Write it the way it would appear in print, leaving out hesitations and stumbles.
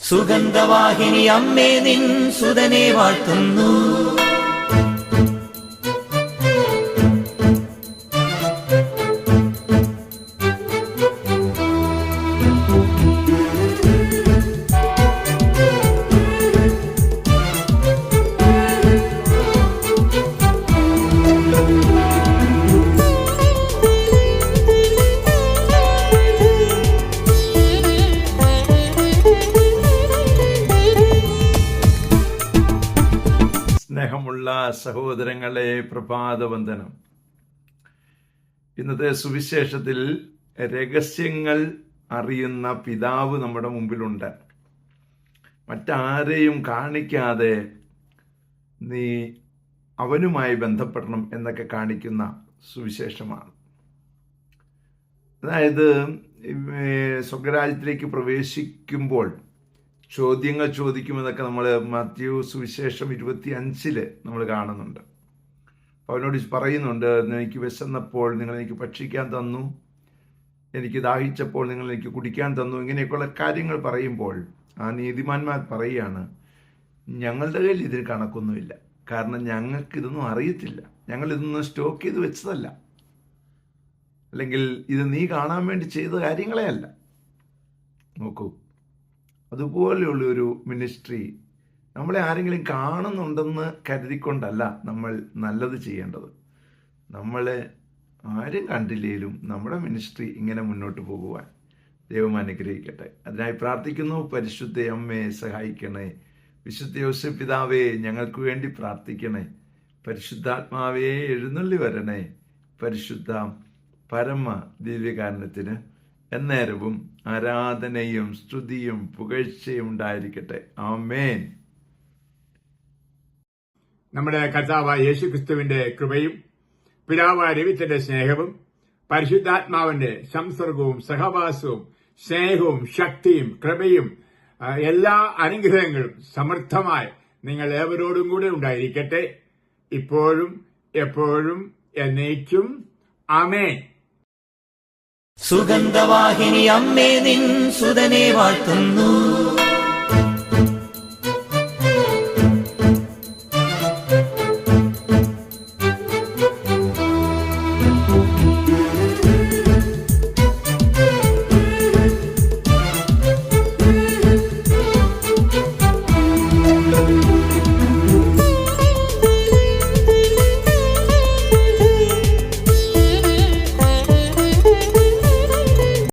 സുഗന്ധവാഹിനി അമ്മേ നിൻ സുതനെ വാഴ്ത്തുന്നു. സ്നേഹമുള്ള സഹോദരങ്ങളെ, പ്രഭാതവന്ദനം. ഇന്നത്തെ സുവിശേഷത്തിൽ രഹസ്യങ്ങൾ അറിയുന്ന പിതാവ് നമ്മുടെ മുമ്പിലുണ്ട്. മറ്റാരെയും കാണിക്കാതെ നീ അവനുമായി ബന്ധപ്പെടണം എന്നൊക്കെ കാണിക്കുന്ന സുവിശേഷമാണ്. അതായത് സ്വർഗ്ഗരാജ്യത്തിലേക്ക് പ്രവേശിക്കുമ്പോൾ ചോദ്യങ്ങൾ ചോദിക്കുമെന്നൊക്കെ നമ്മൾ മത്തായി സുവിശേഷം 25 നമ്മൾ കാണുന്നുണ്ട്. അവനോട് പറയുന്നുണ്ട്, എനിക്ക് വിശന്നപ്പോൾ നിങ്ങൾ എനിക്ക് ഭക്ഷിക്കാൻ തന്നു, എനിക്ക് ദാഹിച്ചപ്പോൾ നിങ്ങൾ എനിക്ക് കുടിക്കാൻ തന്നു. ഇങ്ങനെയൊക്കെയുള്ള കാര്യങ്ങൾ പറയുമ്പോൾ ആ നീതിമാന്മാർ പറയുകയാണ്, ഞങ്ങളുടെ കയ്യിൽ ഇതിന് കണക്കൊന്നുമില്ല. കാരണം ഞങ്ങൾക്കിതൊന്നും അറിയത്തില്ല, ഞങ്ങളിതൊന്നും സ്റ്റോക്ക് ചെയ്ത് വെച്ചതല്ല, അല്ലെങ്കിൽ ഇത് നീ കാണാൻ വേണ്ടി ചെയ്ത കാര്യങ്ങളെ അല്ല. നോക്കൂ, അതുപോലെയുള്ള ഒരു മിനിസ്ട്രി നമ്മളെ ആരെങ്കിലും കാണുന്നുണ്ടെന്ന് കരുതിക്കൊണ്ടല്ല നമ്മൾ നല്ലത് ചെയ്യേണ്ടത്. നമ്മളെ ആരും കണ്ടില്ലേലും നമ്മുടെ മിനിസ്ട്രി ഇങ്ങനെ മുന്നോട്ട് പോകുവാൻ ദൈവം അനുഗ്രഹിക്കട്ടെ. അതിനായി പ്രാർത്ഥിക്കുന്നു. പരിശുദ്ധ അമ്മയെ സഹായിക്കണേ. വിശുദ്ധ യോസേപ്പ് പിതാവേ, ഞങ്ങൾക്ക് വേണ്ടി പ്രാർത്ഥിക്കണേ. പരിശുദ്ധാത്മാവേ, എഴുന്നള്ളി വരണേ. പരിശുദ്ധ പരമ ദിവ്യകാരണത്തിന് എന്നേരവും ആരാധനയും സ്തുതിയും പുകഴ്ചയും ഉണ്ടായിരിക്കട്ടെ. ആമേൻ. നമ്മുടെ കർത്താവായ യേശുക്രിസ്തുവിന്റെ കൃപയും പിതാവായ ദൈവത്തിന്റെ സ്നേഹവും പരിശുദ്ധാത്മാവിന്റെ സംസർഗവും സഹവാസവും സ്നേഹവും ശക്തിയും കൃപയും എല്ലാ അനുഗ്രഹങ്ങളും സമൃദ്ധമായി നിങ്ങൾ ഏവരോടും കൂടെ ഉണ്ടായിരിക്കട്ടെ, ഇപ്പോഴും എപ്പോഴും എന്നേക്കും. ആമേൻ. സുഗന്ധവാഹിനി അമ്മേ നിൻ സുതനെ വാഴ്ത്തുന്നു.